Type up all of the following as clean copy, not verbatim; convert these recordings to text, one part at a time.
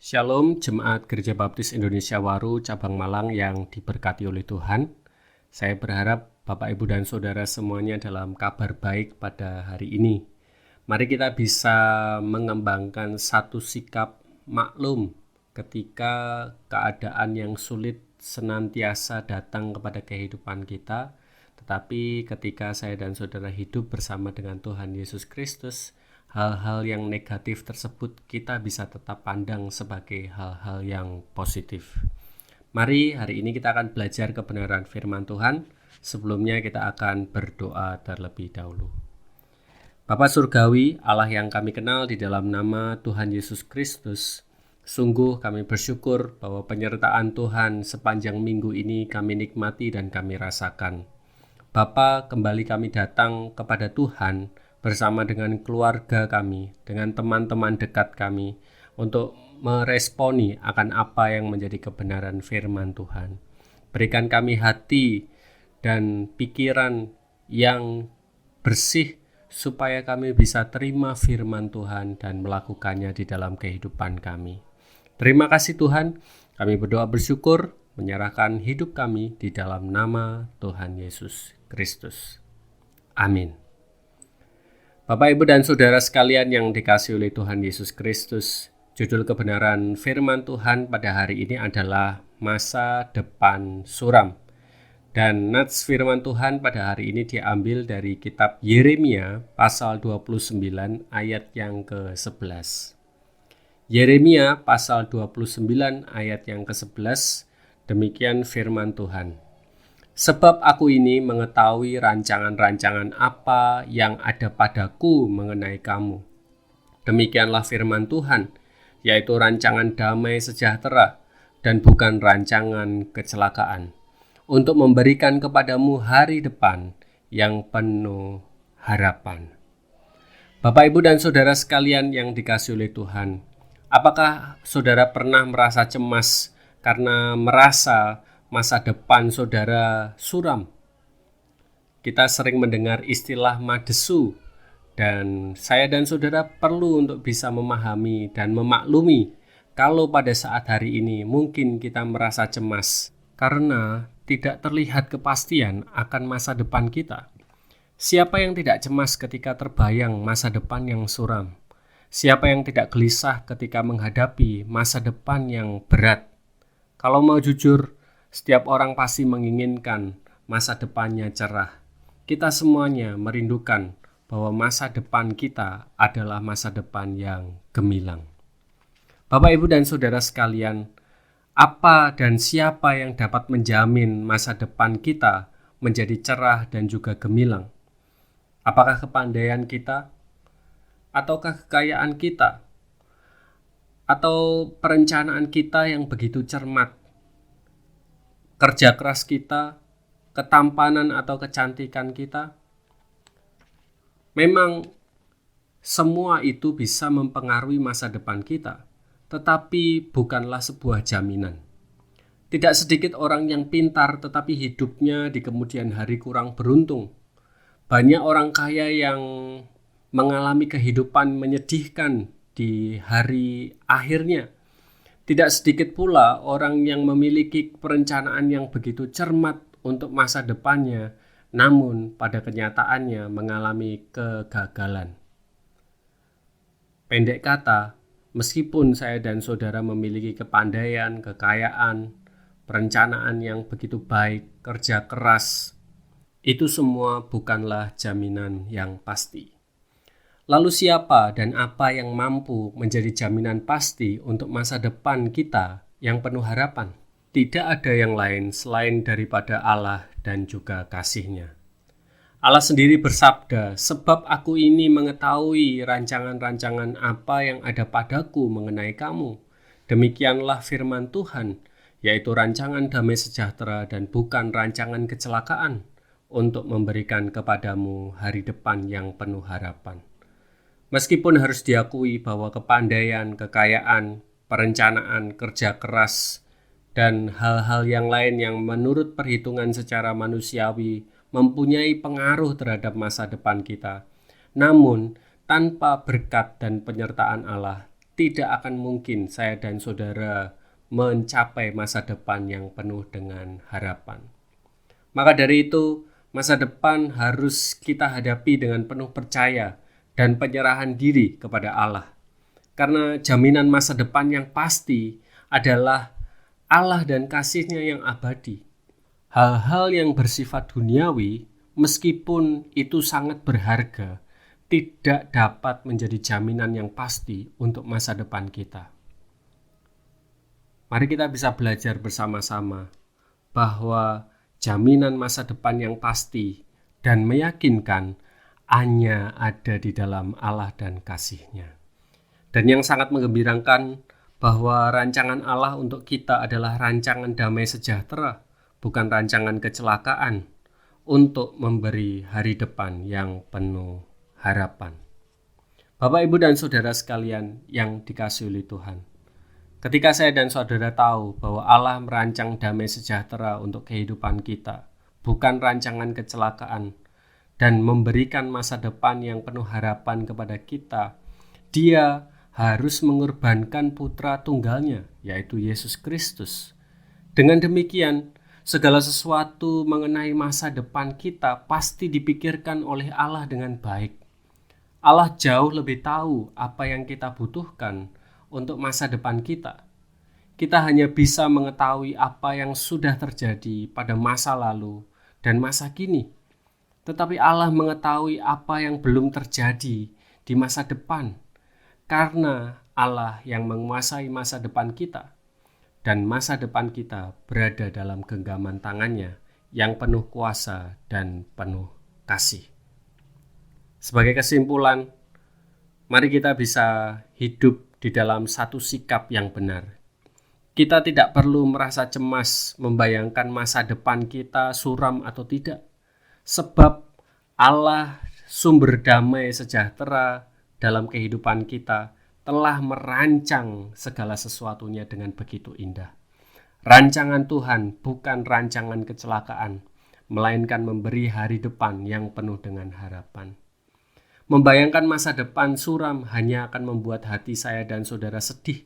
Shalom Jemaat Gereja Baptis Indonesia Waru Cabang Malang yang diberkati oleh Tuhan. Saya berharap Bapak, Ibu, dan Saudara semuanya dalam kabar baik pada hari ini. Mari kita bisa mengembangkan satu sikap maklum ketika keadaan yang sulit senantiasa datang kepada kehidupan kita. Tetapi ketika saya dan saudara hidup bersama dengan Tuhan Yesus Kristus, hal-hal yang negatif tersebut kita bisa tetap pandang sebagai hal-hal yang positif. Mari hari ini kita akan belajar kebenaran firman Tuhan. Sebelumnya kita akan berdoa terlebih dahulu. Bapa Surgawi, Allah yang kami kenal di dalam nama Tuhan Yesus Kristus, sungguh kami bersyukur bahwa penyertaan Tuhan sepanjang minggu ini kami nikmati dan kami rasakan. Bapa, kembali kami datang kepada Tuhan bersama dengan keluarga kami, dengan teman-teman dekat kami, untuk meresponi akan apa yang menjadi kebenaran firman Tuhan. Berikan kami hati dan pikiran yang bersih, supaya kami bisa terima firman Tuhan dan melakukannya di dalam kehidupan kami. Terima kasih Tuhan, kami berdoa bersyukur, menyerahkan hidup kami di dalam nama Tuhan Yesus Kristus. Amin. Bapak, Ibu, dan Saudara sekalian yang dikasihi oleh Tuhan Yesus Kristus, judul kebenaran firman Tuhan pada hari ini adalah masa depan suram. Dan nats firman Tuhan pada hari ini diambil dari kitab Yeremia pasal 29 ayat yang ke-11. Yeremia pasal 29 ayat yang ke-11, demikian firman Tuhan. Sebab aku ini mengetahui rancangan-rancangan apa yang ada padaku mengenai kamu. Demikianlah firman Tuhan, yaitu rancangan damai sejahtera dan bukan rancangan kecelakaan, untuk memberikan kepadamu hari depan yang penuh harapan. Bapak, Ibu, dan Saudara sekalian yang dikasihi oleh Tuhan, apakah saudara pernah merasa cemas karena merasa masa depan saudara suram? Kita sering mendengar istilah madesu, dan saya dan saudara perlu untuk bisa memahami dan memaklumi kalau pada saat hari ini mungkin kita merasa cemas karena tidak terlihat kepastian akan masa depan kita. Siapa yang tidak cemas ketika terbayang masa depan yang suram? Siapa yang tidak gelisah ketika menghadapi masa depan yang berat? Kalau mau jujur, setiap orang pasti menginginkan masa depannya cerah. Kita semuanya merindukan bahwa masa depan kita adalah masa depan yang gemilang. Bapak, Ibu, dan Saudara sekalian, apa dan siapa yang dapat menjamin masa depan kita menjadi cerah dan juga gemilang? Apakah kepandaian kita? Ataukah kekayaan kita? Atau perencanaan kita yang begitu cermat? Kerja keras kita, ketampanan atau kecantikan kita? Memang semua itu bisa mempengaruhi masa depan kita, tetapi bukanlah sebuah jaminan. Tidak sedikit orang yang pintar tetapi hidupnya di kemudian hari kurang beruntung. Banyak orang kaya yang mengalami kehidupan menyedihkan di hari akhirnya. Tidak sedikit pula orang yang memiliki perencanaan yang begitu cermat untuk masa depannya, namun pada kenyataannya mengalami kegagalan. Pendek kata, meskipun saya dan saudara memiliki kepandaian, kekayaan, perencanaan yang begitu baik, kerja keras, itu semua bukanlah jaminan yang pasti. Lalu siapa dan apa yang mampu menjadi jaminan pasti untuk masa depan kita yang penuh harapan? Tidak ada yang lain selain daripada Allah dan juga kasih-Nya. Allah sendiri bersabda, sebab aku ini mengetahui rancangan-rancangan apa yang ada padaku mengenai kamu. Demikianlah firman Tuhan, yaitu rancangan damai sejahtera dan bukan rancangan kecelakaan, untuk memberikan kepadamu hari depan yang penuh harapan. Meskipun harus diakui bahwa kepandaian, kekayaan, perencanaan, kerja keras, dan hal-hal yang lain yang menurut perhitungan secara manusiawi mempunyai pengaruh terhadap masa depan kita. Namun, tanpa berkat dan penyertaan Allah, tidak akan mungkin saya dan saudara mencapai masa depan yang penuh dengan harapan. Maka dari itu, masa depan harus kita hadapi dengan penuh percaya dan penyerahan diri kepada Allah. Karena jaminan masa depan yang pasti adalah Allah dan kasih-Nya yang abadi. Hal-hal yang bersifat duniawi, meskipun itu sangat berharga, tidak dapat menjadi jaminan yang pasti untuk masa depan kita. Mari kita bisa belajar bersama-sama bahwa jaminan masa depan yang pasti dan meyakinkan hanya ada di dalam Allah dan kasih-Nya. Dan yang sangat menggembirakan bahwa rancangan Allah untuk kita adalah rancangan damai sejahtera, bukan rancangan kecelakaan, untuk memberi hari depan yang penuh harapan. Bapak, Ibu, dan saudara sekalian yang dikasihi oleh Tuhan, ketika saya dan saudara tahu bahwa Allah merancang damai sejahtera untuk kehidupan kita, bukan rancangan kecelakaan, dan memberikan masa depan yang penuh harapan kepada kita, Dia harus mengorbankan putra tunggalnya, yaitu Yesus Kristus. Dengan demikian, segala sesuatu mengenai masa depan kita pasti dipikirkan oleh Allah dengan baik. Allah jauh lebih tahu apa yang kita butuhkan untuk masa depan kita. Kita hanya bisa mengetahui apa yang sudah terjadi pada masa lalu dan masa kini. Tetapi Allah mengetahui apa yang belum terjadi di masa depan. Karena Allah yang menguasai masa depan kita. Dan masa depan kita berada dalam genggaman tangan-Nya yang penuh kuasa dan penuh kasih. Sebagai kesimpulan, mari kita bisa hidup di dalam satu sikap yang benar. Kita tidak perlu merasa cemas membayangkan masa depan kita suram atau tidak, sebab Allah sumber damai sejahtera dalam kehidupan kita telah merancang segala sesuatunya dengan begitu indah. Rancangan Tuhan bukan rancangan kecelakaan, melainkan memberi hari depan yang penuh dengan harapan. Membayangkan masa depan suram hanya akan membuat hati saya dan saudara sedih,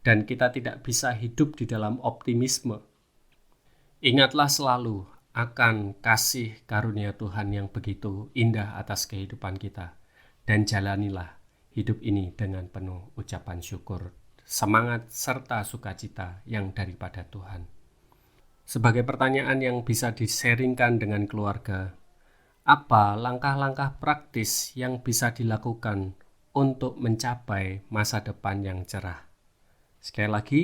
dan kita tidak bisa hidup di dalam optimisme. Ingatlah selalu akan kasih karunia Tuhan yang begitu indah atas kehidupan kita, dan jalanilah hidup ini dengan penuh ucapan syukur, semangat, serta sukacita yang daripada Tuhan. Sebagai pertanyaan yang bisa diseringkan dengan keluarga, apa langkah-langkah praktis yang bisa dilakukan untuk mencapai masa depan yang cerah? Sekali lagi,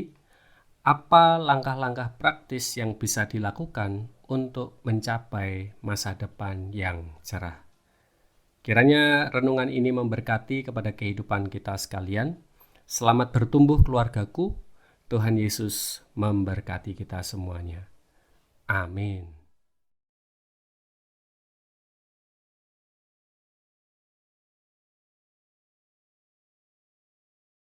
apa langkah-langkah praktis yang bisa dilakukan untuk mencapai masa depan yang cerah? Kiranya renungan ini memberkati kepada kehidupan kita sekalian. Selamat bertumbuh keluargaku. Tuhan Yesus memberkati kita semuanya. Amin.